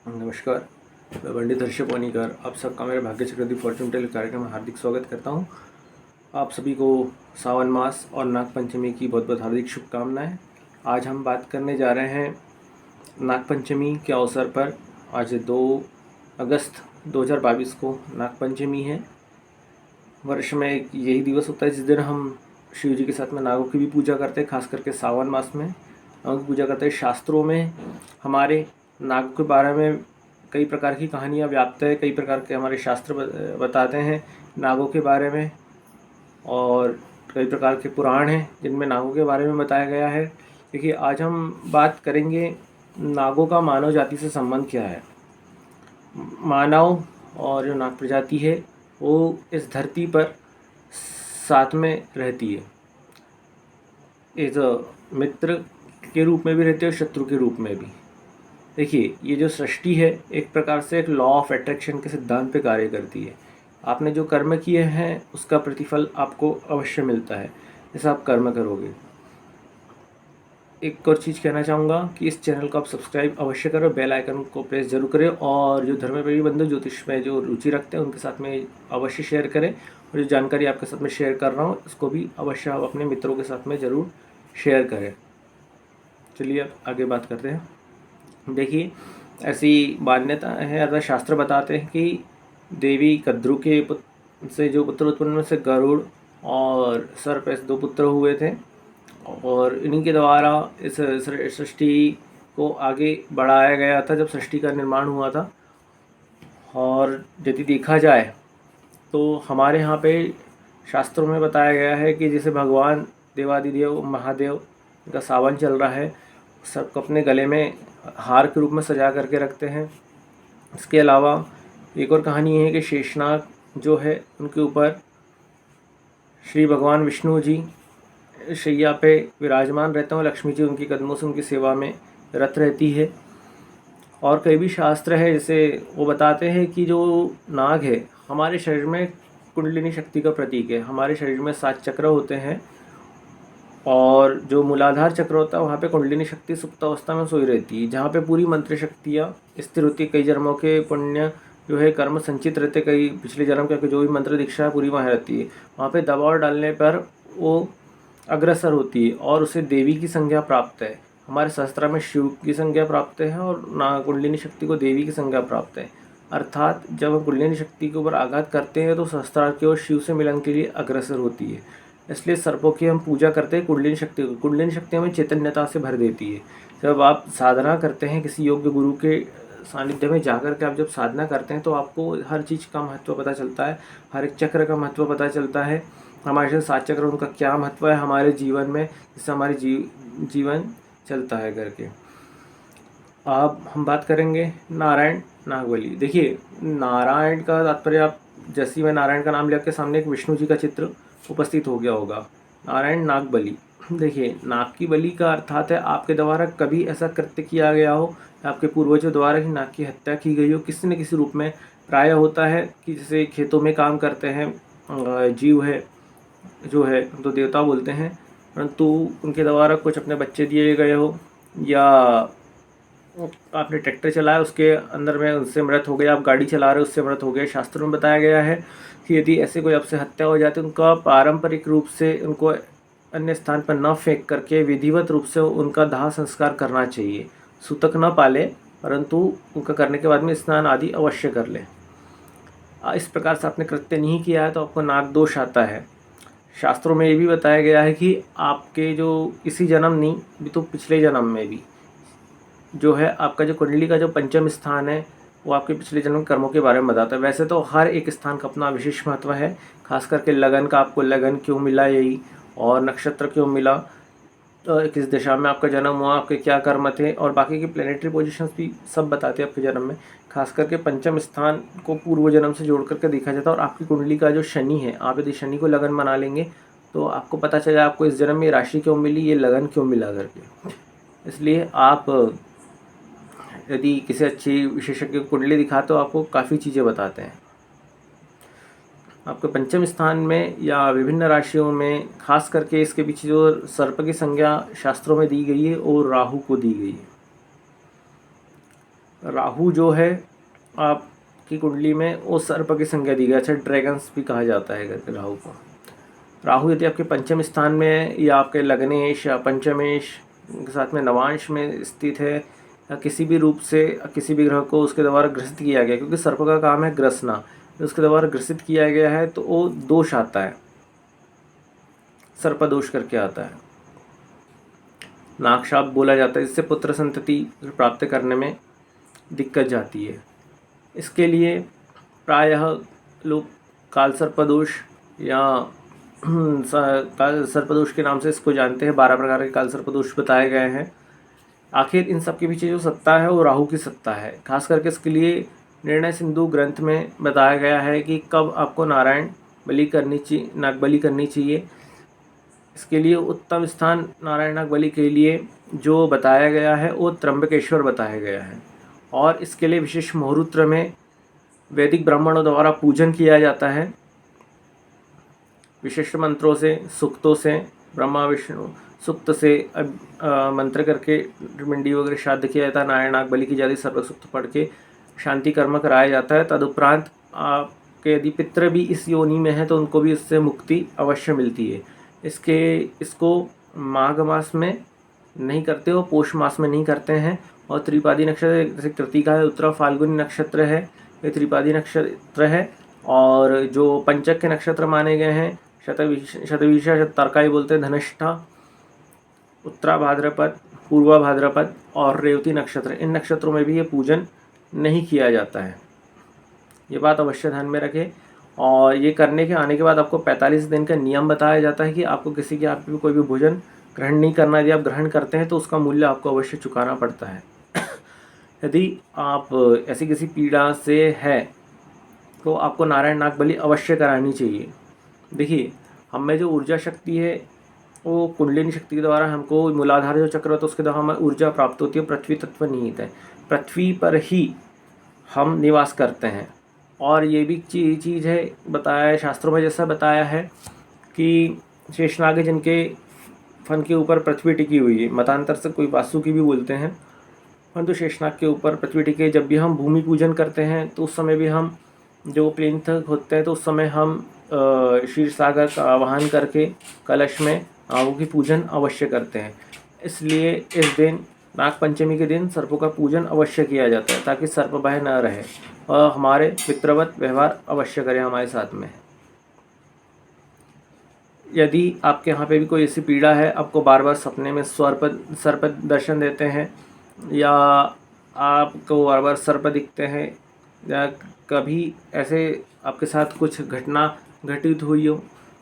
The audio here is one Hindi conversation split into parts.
नमस्कार, मैं पंडित हर्ष पोनीकर आप सबका मेरे भाग्य चक्रवर्ती फॉर्चून टेल कार्यक्रम में हार्दिक स्वागत करता हूं। आप सभी को सावन मास और नाग पंचमी की बहुत बहुत हार्दिक शुभकामनाएं। आज हम बात करने जा रहे हैं नाग पंचमी के अवसर पर। आज 2 अगस्त 2022 को नाग पंचमी है। वर्ष में यही दिवस होता है जिस दिन हम शिव जी के साथ में नागों की भी पूजा करते हैं, खास करके सावन मास में नागों की पूजा करते हैं। शास्त्रों में हमारे नाग के बारे में कई प्रकार की कहानियाँ व्याप्त है, कई प्रकार के हमारे शास्त्र बताते हैं नागों के बारे में, और कई प्रकार के पुराण हैं जिनमें नागों के बारे में बताया गया है। देखिए, आज हम बात करेंगे नागों का मानव जाति से संबंध क्या है। मानव और जो नाग प्रजाति है वो इस धरती पर साथ में रहती है। एज अ मित्र के रूप में भी रहती है और शत्रु के रूप में भी। देखिए, ये जो सृष्टि है एक प्रकार से एक लॉ ऑफ अट्रैक्शन के सिद्धांत पे कार्य करती है। आपने जो कर्म किए हैं उसका प्रतिफल आपको अवश्य मिलता है जैसा आप कर्म करोगे। एक और चीज़ कहना चाहूँगा कि इस चैनल को आप सब्सक्राइब अवश्य करो, बेल आइकन को प्रेस जरूर करें, और जो धर्मप्रेमी बंधु ज्योतिष में जो रुचि रखते हैं उनके साथ में अवश्य शेयर करें। और जो जानकारी आपके साथ में शेयर कर रहा हूँ उसको भी अवश्य आप अपने मित्रों के साथ में ज़रूर शेयर करें। चलिए अब आगे बात करते हैं। देखिए, ऐसी मान्यता है अर्थात शास्त्र बताते हैं कि देवी कद्रु के पुत्र से जो पुत्र उत्पन्न हुए से गरुड़ और सर्प ऐसे 2 पुत्र हुए थे, और इन्हीं के द्वारा इस सृष्टि को आगे बढ़ाया गया था जब सृष्टि का निर्माण हुआ था। और यदि देखा जाए तो हमारे यहाँ पे शास्त्रों में बताया गया है कि जैसे भगवान देवादिदेव महादेव का सावन चल रहा है, सबको अपने गले में हार के रूप में सजा करके रखते हैं। इसके अलावा एक और कहानी है कि शेषनाग जो है उनके ऊपर श्री भगवान विष्णु जी शैया पे विराजमान रहते हैं और लक्ष्मी जी उनकी कदमों से उनकी सेवा में रत रहती है। और कई भी शास्त्र है जैसे वो बताते हैं कि जो नाग है हमारे शरीर में कुंडलिनी शक्ति का प्रतीक है। हमारे शरीर में 7 चक्र होते हैं, और जो मूलाधार चक्र होता है वहाँ पे कुंडलिनी शक्ति सुप्त अवस्था में सोई रहती है, जहाँ पे पूरी मंत्र शक्तियाँ स्थिर होती है। कई जन्मों के पुण्य जो है कर्म संचित रहते, कई पिछले जन्म के जो भी मंत्र दीक्षा है पूरी वहाँ रहती है। वहाँ पे दबाव डालने पर वो अग्रसर होती है और उसे देवी की संज्ञा प्राप्त है। हमारे शास्त्र में शिव की संज्ञा प्राप्त है और कुंडलिनी शक्ति को देवी की संज्ञा प्राप्त है। अर्थात जब हम कुंडलिनी शक्ति के ऊपर आघात करते हैं तो सहस्त्रार की ओर शिव से मिलन के लिए अग्रसर होती है। इसलिए सर्पों की हम पूजा करते हैं कुंडलिनी शक्ति को। कुंडलिनी शक्ति हमें चैतन्यता से भर देती है। जब आप साधना करते हैं किसी योग्य गुरु के सानिध्य में जाकर के आप जब साधना करते हैं तो आपको हर चीज़ का महत्व पता चलता है, हर एक चक्र का महत्व पता चलता है। हमारे जो 7 चक्र उनका क्या महत्व है हमारे जीवन में, जिससे हमारे जीवन चलता है करके। अब हम बात करेंगे नारायण नागबली। देखिए, नारायण का तात्पर्य आप जैसे मैं नारायण का नाम ले आपके सामने एक विष्णु जी का चित्र उपस्थित हो गया होगा। नारायण नागबली, देखिए नाग की बलि का अर्थात है आपके द्वारा कभी ऐसा कृत्य किया गया हो, आपके पूर्वजों द्वारा ही नाग की हत्या की गई हो किसी न किसी रूप में। प्राय होता है कि जैसे खेतों में काम करते हैं जीव है जो है तो देवता बोलते हैं, परंतु उनके द्वारा कुछ अपने बच्चे दिए गए हो, या आपने ट्रैक्टर चलाया उसके अंदर में उससे मृत हो गए, आप गाड़ी चला रहे उससे मृत हो गए। शास्त्रों में बताया गया है कि यदि ऐसे कोई आपसे हत्या हो जाती है उनका पारंपरिक रूप से उनको अन्य स्थान पर न फेंक करके विधिवत रूप से उनका दाह संस्कार करना चाहिए। सूतक न पाले परंतु उनका करने के बाद में स्नान आदि अवश्य कर ले। इस प्रकार से आपने कृत्य नहीं किया है तो आपको नाग दोष आता है। शास्त्रों में ये भी बताया गया है कि आपके जो इसी जन्म नहीं भी तो पिछले जन्म में भी जो है आपका जो कुंडली का जो पंचम स्थान है वो आपके पिछले जन्म कर्मों के बारे में बताता है। वैसे तो हर एक स्थान का अपना विशेष महत्व है, खास करके लगन का, आपको लगन क्यों मिला यही, और नक्षत्र क्यों मिला, किस दिशा में आपका जन्म हुआ, आपके क्या कर्म थे, और बाकी की प्लेनेटरी पोजीशंस भी सब बताते हैं आपके जन्म में। खास करके पंचम स्थान को पूर्व जन्म से जोड़ करके देखा जाता है। और आपकी कुंडली का जो शनि है, आप यदि शनि को लगन बना लेंगे तो आपको पता चला आपको इस जन्म में राशि क्यों मिली, ये लगन क्यों मिला करके। इसलिए आप यदि किसी अच्छी विशेषज्ञ कुंडली दिखाते तो आपको काफ़ी चीज़ें बताते हैं। आपके पंचम स्थान में या विभिन्न राशियों में खास करके इसके पीछे जो सर्प की संज्ञा शास्त्रों में दी गई है और राहु को दी गई है। राहु जो है आपकी कुंडली में वो सर्प की संज्ञा दी गई। अच्छा, ड्रैगन्स भी कहा जाता है करके राहु को। राहु यदि आपके पंचम स्थान में है या आपके लग्नेश या पंचमेश के साथ में नवांश में स्थित है या किसी भी रूप से किसी भी ग्रह को उसके द्वारा ग्रसित किया गया, क्योंकि सर्प का काम है ग्रसना, उसके द्वारा ग्रसित किया गया है तो वो दोष आता है, सर्प दोष करके आता है। नागशाप बोला जाता है, जिससे पुत्र संतति प्राप्त करने में दिक्कत जाती है। इसके लिए प्रायः लोग काल सर्पदोष या काल सर्पदोष के नाम से इसको जानते हैं। 12 प्रकार के काल सर्पदोष बताए गए हैं। आखिर इन सब के पीछे जो सत्ता है वो राहु की सत्ता है। खास करके इसके लिए निर्णय सिंधु ग्रंथ में बताया गया है कि कब आपको नारायण बलि करनी चाहिए, नाग बलि करनी चाहिए। इसके लिए उत्तम स्थान नारायण नाग बलि के लिए जो बताया गया है वो त्र्यंबकेश्वर बताया गया है, और इसके लिए विशेष मुहूर्त में वैदिक ब्राह्मणों द्वारा पूजन किया जाता है। विशिष्ट मंत्रों से, सूक्तों से, ब्रह्मा विष्णु सूक्त से मंत्र करके मंडी वगैरह श्राद्ध किया जाता है। नारायण नाग बलि की जाती, सर्व सूक्त पढ़ के शांति कर्म कराया जाता है। तदुपरांत आपके यदि पितृ भी इस योनि में है तो उनको भी इससे मुक्ति अवश्य मिलती है। इसको माघ मास में नहीं करते हो, पौष मास में नहीं करते हैं। और त्रिपादी नक्षत्र जैसे कृतिका है, उत्तरा फाल्गुनी नक्षत्र है, ये त्रिपादी नक्षत्र है। और जो पंचक के नक्षत्र माने गए हैं, शतविशा शततारकाई बोलते हैं, धनिष्ठा, उत्तरा भाद्रपद, पूर्वा भाद्रपद और रेवती नक्षत्र, इन नक्षत्रों में भी ये पूजन नहीं किया जाता है। ये बात अवश्य ध्यान में रखें। और ये करने के आने के बाद आपको 45 दिन का नियम बताया जाता है कि आपको किसी के आप भी कोई भी भोजन ग्रहण नहीं करना। यदि आप ग्रहण करते हैं तो उसका मूल्य आपको अवश्य चुकाना पड़ता है। यदि आप ऐसी किसी पीड़ा से है तो आपको नारायण नाग बलि अवश्य करानी चाहिए। देखिए, हम में जो ऊर्जा शक्ति है वो कुंडलिनी शक्ति के द्वारा हमको मूलाधार जो चक्र होता है उसके द्वारा हमें ऊर्जा प्राप्त होती है। पृथ्वी तत्व निहित है, पृथ्वी पर ही हम निवास करते हैं। और ये भी चीज़ है, बताया है शास्त्रों में, जैसा बताया है कि शेषनाग है जिनके फन के ऊपर पृथ्वी टिकी हुई है, मतांतर से कोई वासुकी भी बोलते हैं, परंतु शेषनाग के ऊपर पृथ्वी टिकी है। जब भी हम भूमि पूजन करते हैं तो उस समय भी हम जो प्लेन्थ होते हैं तो उस समय हम क्षीर सागर का आवाहन करके कलश में नागों की पूजन अवश्य करते हैं। इसलिए इस दिन नाग पंचमी के दिन सर्पों का पूजन अवश्य किया जाता है, ताकि सर्प भय न रहे और हमारे पितृवत व्यवहार अवश्य करें हमारे साथ में। यदि आपके यहाँ पे भी कोई ऐसी पीड़ा है, आपको बार बार सपने में सर्प दर्शन देते हैं या आपको बार बार सर्प दिखते हैं या कभी ऐसे आपके साथ कुछ घटना घटित हुई हो,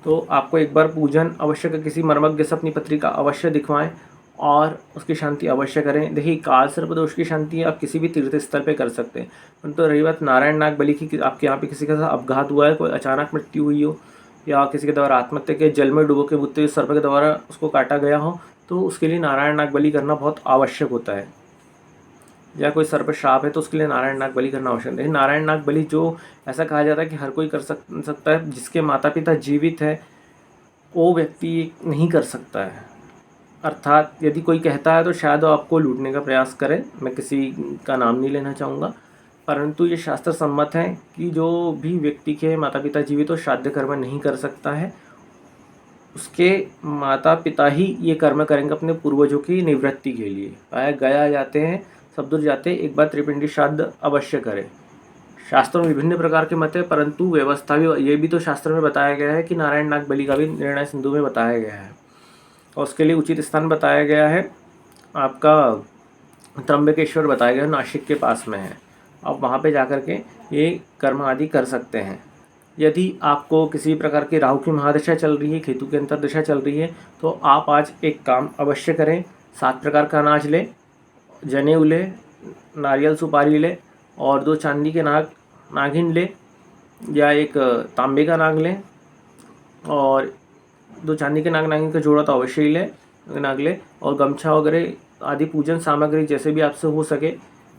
तो आपको एक बार पूजन अवश्य कर किसी मर्मज्ञ से अपनी पत्रिका अवश्य दिखवाएं और उसकी शांति अवश्य करें। देखिए, काल सर्प दोष की शांति आप किसी भी तीर्थ स्थल पे कर सकते हैं। परंतु रही बात नारायण नाग बलि की, आपके यहाँ पे किसी के साथ अपघात हुआ है, कोई अचानक मृत्यु हुई हो या किसी के द्वारा आत्महत्या के जल में डूबो के मुद्दे हुए सर्प के द्वारा उसको काटा गया हो, तो उसके लिए नारायण नाग बलि करना बहुत आवश्यक होता है। या कोई सर्प श्राप है तो उसके लिए नारायण नाग बलि करना आवश्यक है। नारायण नाग बलि जो ऐसा कहा जाता है कि हर कोई कर सकता है, जिसके माता पिता जीवित है वो व्यक्ति नहीं कर सकता है। अर्थात यदि कोई कहता है तो शायद वो आपको लूटने का प्रयास करे। मैं किसी का नाम नहीं लेना चाहूँगा, परंतु ये शास्त्र सम्मत है कि जो भी व्यक्ति के माता पिता जीवित हो श्राद्ध कर्म नहीं कर सकता है, उसके माता पिता ही ये कर्म करेंगे अपने पूर्वजों की निवृत्ति के लिए। पाया गया जाते हैं, सब दूर जाते हैं, एक बार त्रिपिंडी श्राद्ध अवश्य करें। शास्त्रों में विभिन्न प्रकार के मत है, परंतु व्यवस्था भी ये भी तो शास्त्र में बताया गया है कि नारायण नाग बलि का भी निर्णय सिंधु में बताया गया है। और उसके लिए उचित स्थान बताया गया है, आपका त्र्यंबकेश्वर बताया गया है, नासिक के पास में है। आप वहाँ पे जाकर के ये कर्म आदि कर सकते हैं। यदि आपको किसी प्रकार की राहु की महादशा चल रही है, केतु की अंतर्दशा चल रही है, तो आप आज एक काम अवश्य करें। 7 प्रकार का अनाज ले, जनेऊ ले, नारियल सुपारी ले और 2 चांदी के नागिन ले या एक तांबे का नाग ले और 2 चांदी के नागिन का जोड़ा तो अवश्य ही नाग ले और गमछा वगैरह आदि पूजन सामग्री जैसे भी आपसे हो सके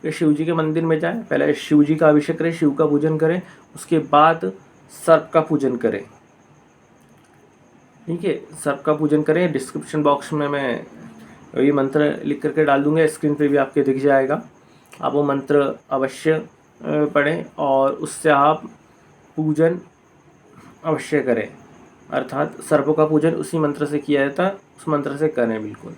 ये शिव जी के मंदिर में जाएं। पहले शिव जी का अभिषेक करें, शिव का पूजन करें, उसके बाद सर्प का पूजन करें। ठीक है, सर्प का पूजन करें। डिस्क्रिप्शन बॉक्स में मैं ये मंत्र लिख करके डाल दूंगा, स्क्रीन पे भी आपके दिख जाएगा। आप वो मंत्र अवश्य पढ़ें और उससे आप पूजन अवश्य करें। अर्थात सर्पों का पूजन उसी मंत्र से किया जाता है, उस मंत्र से करें बिल्कुल।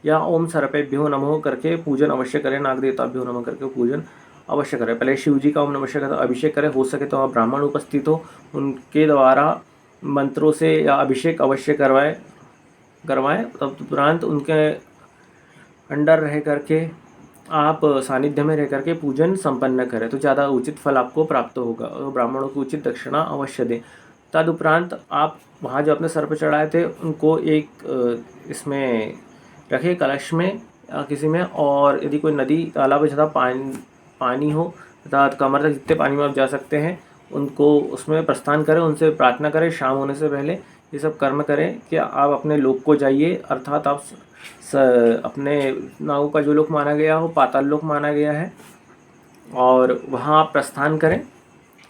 या ओम सर्पेभ्यो नमः करके पूजन अवश्य करें, नाग देवताभ्यो नमः करके पूजन अवश्य करें। पहले शिव जी का ओम नमः शिवाय का अभिषेक करें, हो सके तो आप ब्राह्मण उपस्थित हो उनके द्वारा मंत्रों से या अभिषेक अवश्य करवाएं। तब तुरंत उनके अंडर रह करके आप सानिध्य में रह करके पूजन संपन्न करें तो ज़्यादा उचित फल आपको प्राप्त होगा। और ब्राह्मणों को उचित दक्षिणा अवश्य दें। तदुपरांत आप वहाँ जो अपने सर पर चढ़ाए थे उनको एक इसमें रखें, कलश में या किसी में, और यदि कोई नदी तालाब ज़्यादा पानी हो तथा कमर तक जितने पानी में आप जा सकते हैं उनको उसमें प्रस्थान करें, उनसे प्रार्थना करें। शाम होने से पहले ये सब कर्म करें कि आप अपने लोक को जाइए, अर्थात आप अपने नागों का जो लोक माना गया हो पाताल लोक माना गया है, और वहाँ आप प्रस्थान करें,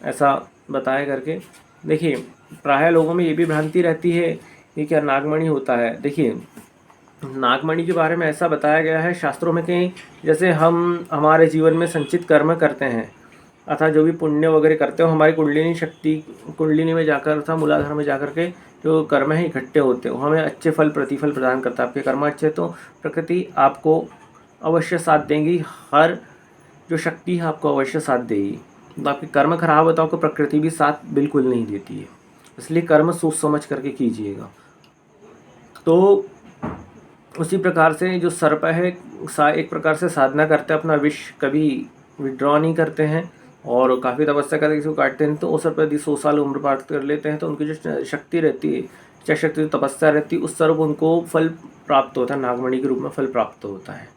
ऐसा बताया करके। देखिए प्रायः लोगों में ये भी भ्रांति रहती है कि क्या नागमणि होता है। देखिए नागमणि के बारे में ऐसा बताया गया है शास्त्रों में कि जैसे हम हमारे जीवन में संचित कर्म करते हैं अर्थात जो भी पुण्य वगैरह करते हो, हमारी कुंडलिनी में जाकर अर्थात मूलाधार में जाकर के जो कर्म है इकट्ठे होते हो, हमें अच्छे फल प्रतिफल प्रदान करता है। आपके कर्म अच्छे तो प्रकृति आपको अवश्य साथ देंगी, हर जो शक्ति है आपको अवश्य साथ देगी। तो आपके कर्म खराब होता है, आपको प्रकृति भी साथ बिल्कुल नहीं देती है, इसलिए कर्म सोच समझ करके कीजिएगा। तो उसी प्रकार से जो सर्प है एक प्रकार से साधना करते हैं, अपना विष कभी विड्रॉ नहीं करते हैं और काफ़ी तपस्या करके किसी को काटते हैं। तो वो सर्प यदि 100 साल उम्र प्राप्त कर लेते हैं तो उनकी जो शक्ति रहती है, चाहे शक्ति तपस्या रहती है, उस सर्प उनको फल प्राप्त होता है, नागमणि के रूप में फल प्राप्त होता है।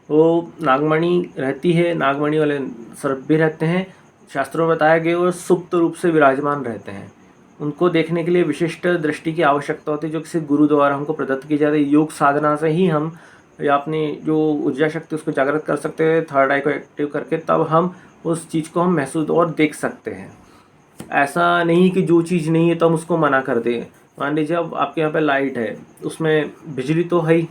तो नागमणि रहती है, नागमणि वाले सर्प भी रहते हैं, शास्त्रों में बताया गया, और सुप्त रूप से विराजमान रहते हैं। उनको देखने के लिए विशिष्ट दृष्टि की आवश्यकता होती है जो किसी गुरु द्वारा हमको प्रदत्त की जाती है। योग साधना से ही हम या अपनी जो ऊर्जा शक्ति उसको जागृत कर सकते हैं, थर्ड आई को एक्टिव करके, तब हम उस चीज़ को हम महसूस और देख सकते हैं। ऐसा नहीं कि जो चीज़ नहीं है तो हम उसको मना कर दें। मान लीजिए अब आपके यहाँ पे लाइट है, उसमें बिजली तो है ही,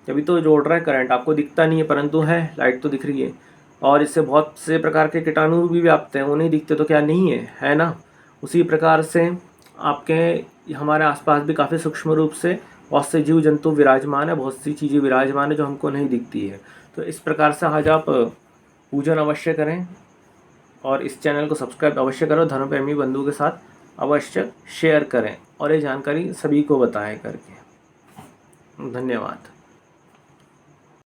तभी तो जोड़ रहा है करंट, आपको दिखता नहीं है परंतु है, लाइट तो दिख रही है। और इससे बहुत से प्रकार के कीटाणु भी व्याप्त हैं, वो नहीं दिखते तो क्या नहीं है ना। उसी प्रकार से आपके हमारे आसपास भी काफ़ी सूक्ष्म रूप से बहुत से जीव जंतु विराजमान है, बहुत सी चीज़ें विराजमान है जो हमको नहीं दिखती है। तो इस प्रकार से आज आप पूजन अवश्य करें और इस चैनल को सब्सक्राइब अवश्य करो, धर्म प्रेमी बंधुओं के साथ अवश्य शेयर करें और ये जानकारी सभी को बताएं करके। धन्यवाद।